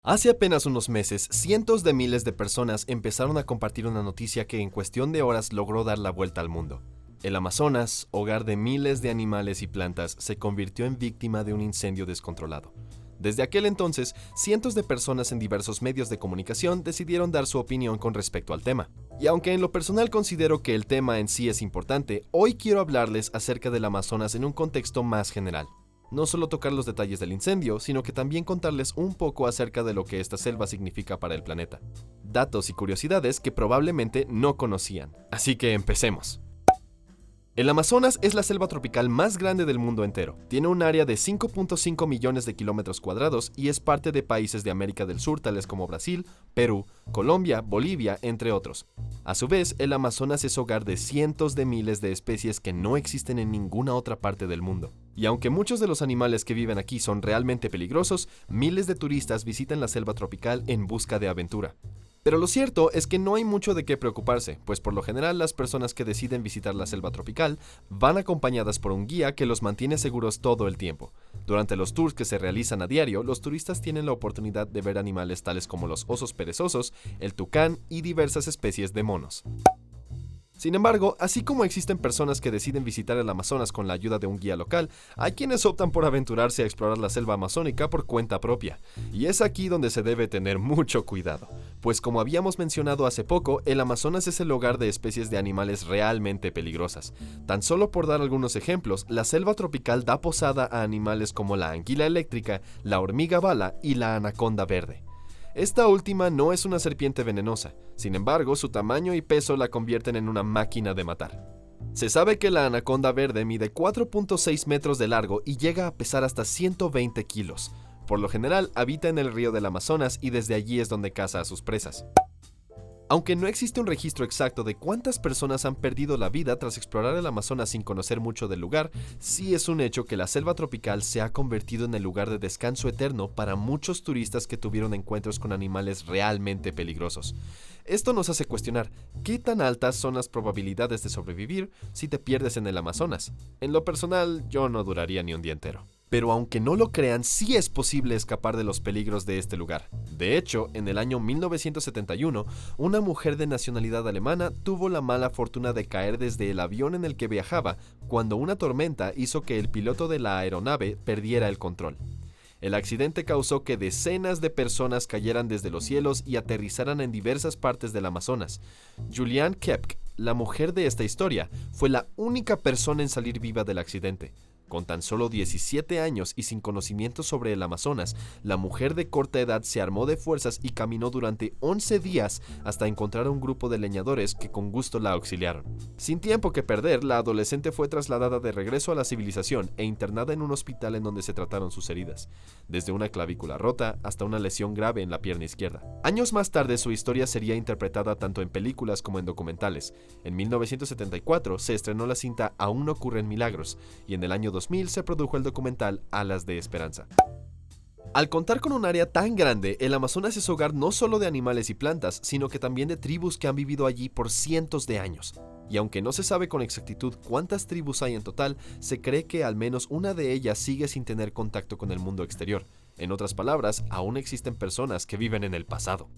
Hace apenas unos meses, cientos de miles de personas empezaron a compartir una noticia que en cuestión de horas logró dar la vuelta al mundo. El Amazonas, hogar de miles de animales y plantas, se convirtió en víctima de un incendio descontrolado. Desde aquel entonces, cientos de personas en diversos medios de comunicación decidieron dar su opinión con respecto al tema. Y aunque en lo personal considero que el tema en sí es importante, hoy quiero hablarles acerca del Amazonas en un contexto más general. No solo tocar los detalles del incendio, sino que también contarles un poco acerca de lo que esta selva significa para el planeta. Datos y curiosidades que probablemente no conocían. Así que empecemos. El Amazonas es la selva tropical más grande del mundo entero. Tiene un área de 5.5 millones de kilómetros cuadrados y es parte de países de América del Sur tales como Brasil, Perú, Colombia, Bolivia, entre otros. A su vez, el Amazonas es hogar de cientos de miles de especies que no existen en ninguna otra parte del mundo. Y aunque muchos de los animales que viven aquí son realmente peligrosos, miles de turistas visitan la selva tropical en busca de aventura. Pero lo cierto es que no hay mucho de qué preocuparse, pues por lo general las personas que deciden visitar la selva tropical van acompañadas por un guía que los mantiene seguros todo el tiempo. Durante los tours que se realizan a diario, los turistas tienen la oportunidad de ver animales tales como los osos perezosos, el tucán y diversas especies de monos. Sin embargo, así como existen personas que deciden visitar el Amazonas con la ayuda de un guía local, hay quienes optan por aventurarse a explorar la selva amazónica por cuenta propia. Y es aquí donde se debe tener mucho cuidado, pues como habíamos mencionado hace poco, el Amazonas es el hogar de especies de animales realmente peligrosas. Tan solo por dar algunos ejemplos, la selva tropical da posada a animales como la anguila eléctrica, la hormiga bala y la anaconda verde. Esta última no es una serpiente venenosa, sin embargo, su tamaño y peso la convierten en una máquina de matar. Se sabe que la anaconda verde mide 4.6 metros de largo y llega a pesar hasta 120 kilos. Por lo general, habita en el río del Amazonas y desde allí es donde caza a sus presas. Aunque no existe un registro exacto de cuántas personas han perdido la vida tras explorar el Amazonas sin conocer mucho del lugar, sí es un hecho que la selva tropical se ha convertido en el lugar de descanso eterno para muchos turistas que tuvieron encuentros con animales realmente peligrosos. Esto nos hace cuestionar, ¿qué tan altas son las probabilidades de sobrevivir si te pierdes en el Amazonas? En lo personal, yo no duraría ni un día entero. Pero aunque no lo crean, sí es posible escapar de los peligros de este lugar. De hecho, en el año 1971, una mujer de nacionalidad alemana tuvo la mala fortuna de caer desde el avión en el que viajaba cuando una tormenta hizo que el piloto de la aeronave perdiera el control. El accidente causó que decenas de personas cayeran desde los cielos y aterrizaran en diversas partes del Amazonas. Juliane Kepke, la mujer de esta historia, fue la única persona en salir viva del accidente. Con tan solo 17 años y sin conocimiento sobre el Amazonas, la mujer de corta edad se armó de fuerzas y caminó durante 11 días hasta encontrar a un grupo de leñadores que con gusto la auxiliaron. Sin tiempo que perder, la adolescente fue trasladada de regreso a la civilización e internada en un hospital en donde se trataron sus heridas, desde una clavícula rota hasta una lesión grave en la pierna izquierda. Años más tarde, su historia sería interpretada tanto en películas como en documentales. En 1974 se estrenó la cinta Aún no ocurren milagros, y en el año 2000 se produjo el documental Alas de Esperanza. Al contar con un área tan grande, el Amazonas es hogar no solo de animales y plantas, sino que también de tribus que han vivido allí por cientos de años. Y aunque no se sabe con exactitud cuántas tribus hay en total, se cree que al menos una de ellas sigue sin tener contacto con el mundo exterior. En otras palabras, aún existen personas que viven en el pasado.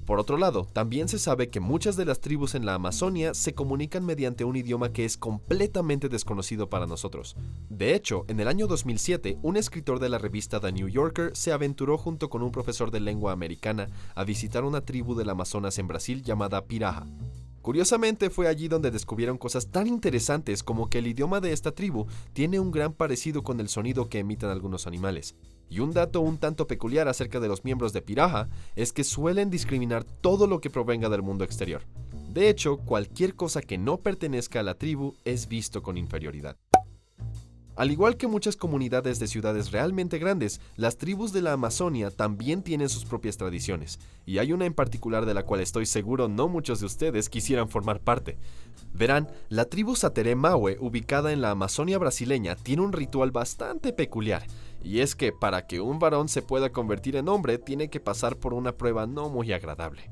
Por otro lado, también se sabe que muchas de las tribus en la Amazonia se comunican mediante un idioma que es completamente desconocido para nosotros. De hecho, en el año 2007, un escritor de la revista The New Yorker se aventuró junto con un profesor de lengua americana a visitar una tribu del Amazonas en Brasil llamada Piraha. Curiosamente, fue allí donde descubrieron cosas tan interesantes como que el idioma de esta tribu tiene un gran parecido con el sonido que emiten algunos animales. Y un dato un tanto peculiar acerca de los miembros de Piraha es que suelen discriminar todo lo que provenga del mundo exterior. De hecho, cualquier cosa que no pertenezca a la tribu es visto con inferioridad. Al igual que muchas comunidades de ciudades realmente grandes, las tribus de la Amazonia también tienen sus propias tradiciones, y hay una en particular de la cual estoy seguro no muchos de ustedes quisieran formar parte. Verán, la tribu Sateré Mawe, ubicada en la Amazonia brasileña, tiene un ritual bastante peculiar, y es que para que un varón se pueda convertir en hombre, tiene que pasar por una prueba no muy agradable.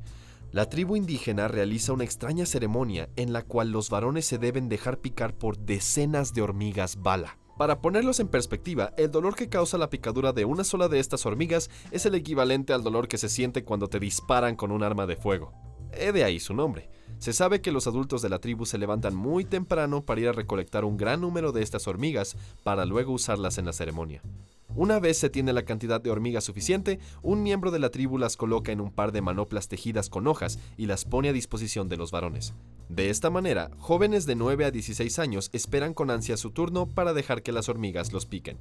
La tribu indígena realiza una extraña ceremonia en la cual los varones se deben dejar picar por decenas de hormigas bala. Para ponerlos en perspectiva, el dolor que causa la picadura de una sola de estas hormigas es el equivalente al dolor que se siente cuando te disparan con un arma de fuego. De ahí su nombre. Se sabe que los adultos de la tribu se levantan muy temprano para ir a recolectar un gran número de estas hormigas para luego usarlas en la ceremonia. Una vez se tiene la cantidad de hormigas suficiente, un miembro de la tribu las coloca en un par de manoplas tejidas con hojas y las pone a disposición de los varones. De esta manera, jóvenes de 9 a 16 años esperan con ansia su turno para dejar que las hormigas los piquen.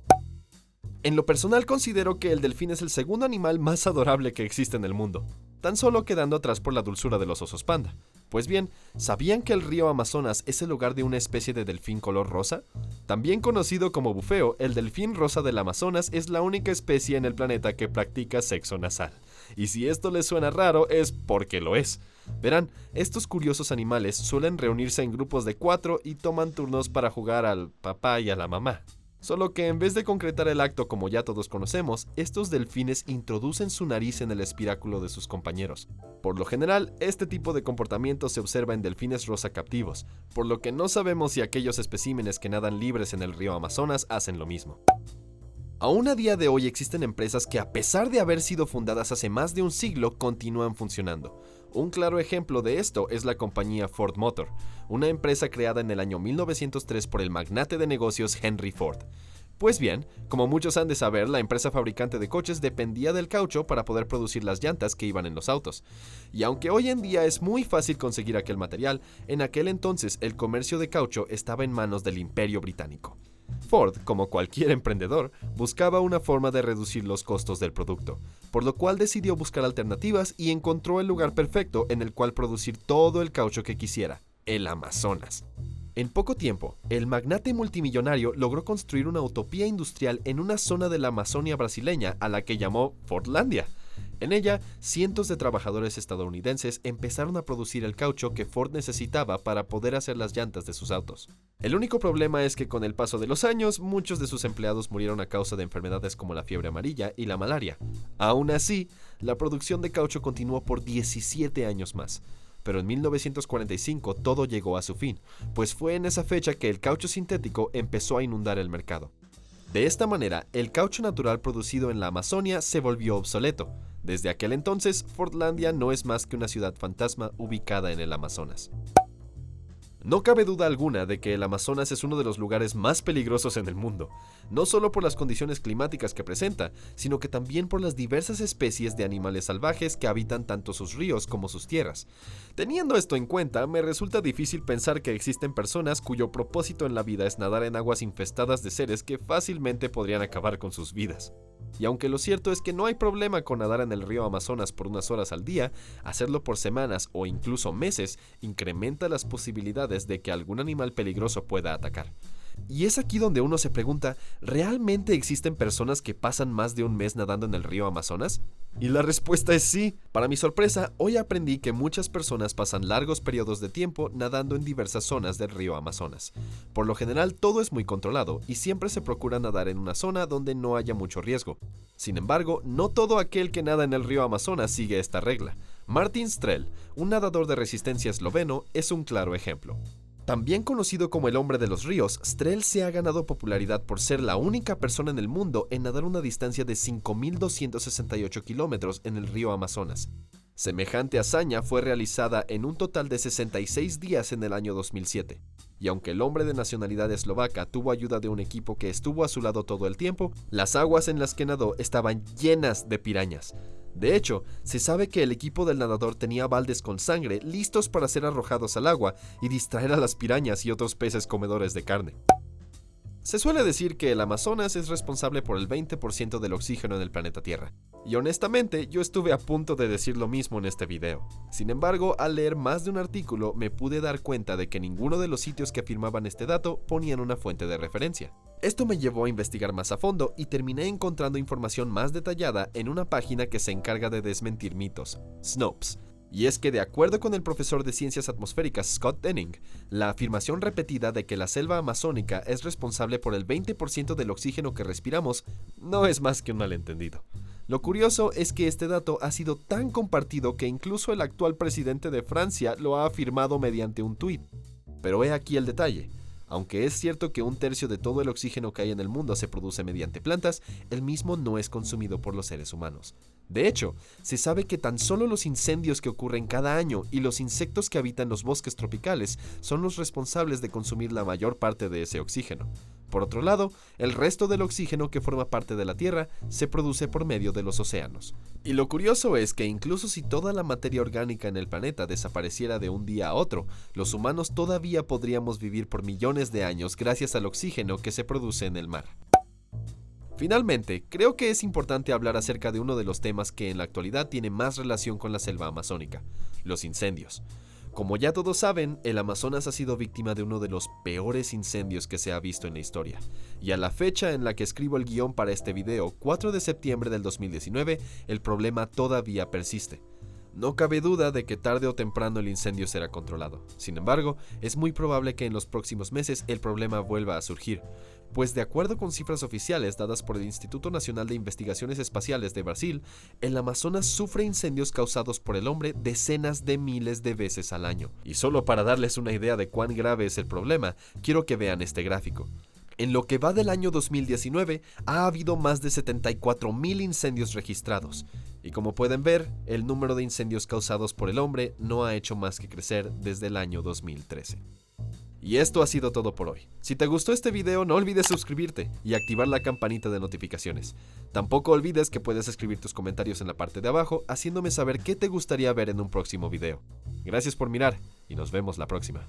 En lo personal considero que el delfín es el segundo animal más adorable que existe en el mundo, tan solo quedando atrás por la dulzura de los osos panda. Pues bien, ¿sabían que el río Amazonas es el hogar de una especie de delfín color rosa? También conocido como bufeo, el delfín rosa del Amazonas es la única especie en el planeta que practica sexo nasal. Y si esto les suena raro, es porque lo es. Verán, estos curiosos animales suelen reunirse en grupos de 4 y toman turnos para jugar al papá y a la mamá. Solo que en vez de concretar el acto como ya todos conocemos, estos delfines introducen su nariz en el espiráculo de sus compañeros. Por lo general, este tipo de comportamiento se observa en delfines rosa captivos, por lo que no sabemos si aquellos especímenes que nadan libres en el río Amazonas hacen lo mismo. Aún a día de hoy existen empresas que, a pesar de haber sido fundadas hace más de un siglo, continúan funcionando. Un claro ejemplo de esto es la compañía Ford Motor, una empresa creada en el año 1903 por el magnate de negocios Henry Ford. Pues bien, como muchos han de saber, la empresa fabricante de coches dependía del caucho para poder producir las llantas que iban en los autos. Y aunque hoy en día es muy fácil conseguir aquel material, en aquel entonces el comercio de caucho estaba en manos del Imperio Británico. Ford, como cualquier emprendedor, buscaba una forma de reducir los costos del producto, por lo cual decidió buscar alternativas y encontró el lugar perfecto en el cual producir todo el caucho que quisiera, el Amazonas. En poco tiempo, el magnate multimillonario logró construir una utopía industrial en una zona de la Amazonia brasileña a la que llamó Fordlandia. En ella, cientos de trabajadores estadounidenses empezaron a producir el caucho que Ford necesitaba para poder hacer las llantas de sus autos. El único problema es que con el paso de los años, muchos de sus empleados murieron a causa de enfermedades como la fiebre amarilla y la malaria. Aún así, la producción de caucho continuó por 17 años más. Pero en 1945 todo llegó a su fin, pues fue en esa fecha que el caucho sintético empezó a inundar el mercado. De esta manera, el caucho natural producido en la Amazonia se volvió obsoleto. Desde aquel entonces, Fordlandia no es más que una ciudad fantasma ubicada en el Amazonas. No cabe duda alguna de que el Amazonas es uno de los lugares más peligrosos en el mundo, no solo por las condiciones climáticas que presenta, sino que también por las diversas especies de animales salvajes que habitan tanto sus ríos como sus tierras. Teniendo esto en cuenta, me resulta difícil pensar que existen personas cuyo propósito en la vida es nadar en aguas infestadas de seres que fácilmente podrían acabar con sus vidas. Y aunque lo cierto es que no hay problema con nadar en el río Amazonas por unas horas al día, hacerlo por semanas o incluso meses incrementa las posibilidades de que algún animal peligroso pueda atacar. Y es aquí donde uno se pregunta, ¿realmente existen personas que pasan más de un mes nadando en el río Amazonas? Y la respuesta es sí. Para mi sorpresa, hoy aprendí que muchas personas pasan largos periodos de tiempo nadando en diversas zonas del río Amazonas. Por lo general, todo es muy controlado y siempre se procura nadar en una zona donde no haya mucho riesgo. Sin embargo, no todo aquel que nada en el río Amazonas sigue esta regla. Martin Strel, un nadador de resistencia esloveno, es un claro ejemplo. También conocido como el hombre de los ríos, Strel se ha ganado popularidad por ser la única persona en el mundo en nadar una distancia de 5.268 kilómetros en el río Amazonas. Semejante hazaña fue realizada en un total de 66 días en el año 2007. Y aunque el hombre de nacionalidad eslovaca tuvo ayuda de un equipo que estuvo a su lado todo el tiempo, las aguas en las que nadó estaban llenas de pirañas. De hecho, se sabe que el equipo del nadador tenía baldes con sangre listos para ser arrojados al agua y distraer a las pirañas y otros peces comedores de carne. Se suele decir que el Amazonas es responsable por el 20% del oxígeno en el planeta Tierra. Y honestamente, yo estuve a punto de decir lo mismo en este video. Sin embargo, al leer más de un artículo, me pude dar cuenta de que ninguno de los sitios que afirmaban este dato ponían una fuente de referencia. Esto me llevó a investigar más a fondo y terminé encontrando información más detallada en una página que se encarga de desmentir mitos, Snopes. Y es que, de acuerdo con el profesor de ciencias atmosféricas Scott Denning, la afirmación repetida de que la selva amazónica es responsable por el 20% del oxígeno que respiramos no es más que un malentendido. Lo curioso es que este dato ha sido tan compartido que incluso el actual presidente de Francia lo ha afirmado mediante un tuit. Pero he aquí el detalle. Aunque es cierto que un tercio de todo el oxígeno que hay en el mundo se produce mediante plantas, el mismo no es consumido por los seres humanos. De hecho, se sabe que tan solo los incendios que ocurren cada año y los insectos que habitan los bosques tropicales son los responsables de consumir la mayor parte de ese oxígeno. Por otro lado, el resto del oxígeno que forma parte de la Tierra se produce por medio de los océanos. Y lo curioso es que incluso si toda la materia orgánica en el planeta desapareciera de un día a otro, los humanos todavía podríamos vivir por millones de años gracias al oxígeno que se produce en el mar. Finalmente, creo que es importante hablar acerca de uno de los temas que en la actualidad tiene más relación con la selva amazónica, los incendios. Como ya todos saben, el Amazonas ha sido víctima de uno de los peores incendios que se ha visto en la historia. Y a la fecha en la que escribo el guión para este video, 4 de septiembre del 2019, el problema todavía persiste. No cabe duda de que tarde o temprano el incendio será controlado. Sin embargo, es muy probable que en los próximos meses el problema vuelva a surgir, pues de acuerdo con cifras oficiales dadas por el Instituto Nacional de Investigaciones Espaciales de Brasil, el Amazonas sufre incendios causados por el hombre decenas de miles de veces al año. Y solo para darles una idea de cuán grave es el problema, quiero que vean este gráfico. En lo que va del año 2019, ha habido más de 74.000 incendios registrados. Y como pueden ver, el número de incendios causados por el hombre no ha hecho más que crecer desde el año 2013. Y esto ha sido todo por hoy. Si te gustó este video, no olvides suscribirte y activar la campanita de notificaciones. Tampoco olvides que puedes escribir tus comentarios en la parte de abajo, haciéndome saber qué te gustaría ver en un próximo video. Gracias por mirar y nos vemos la próxima.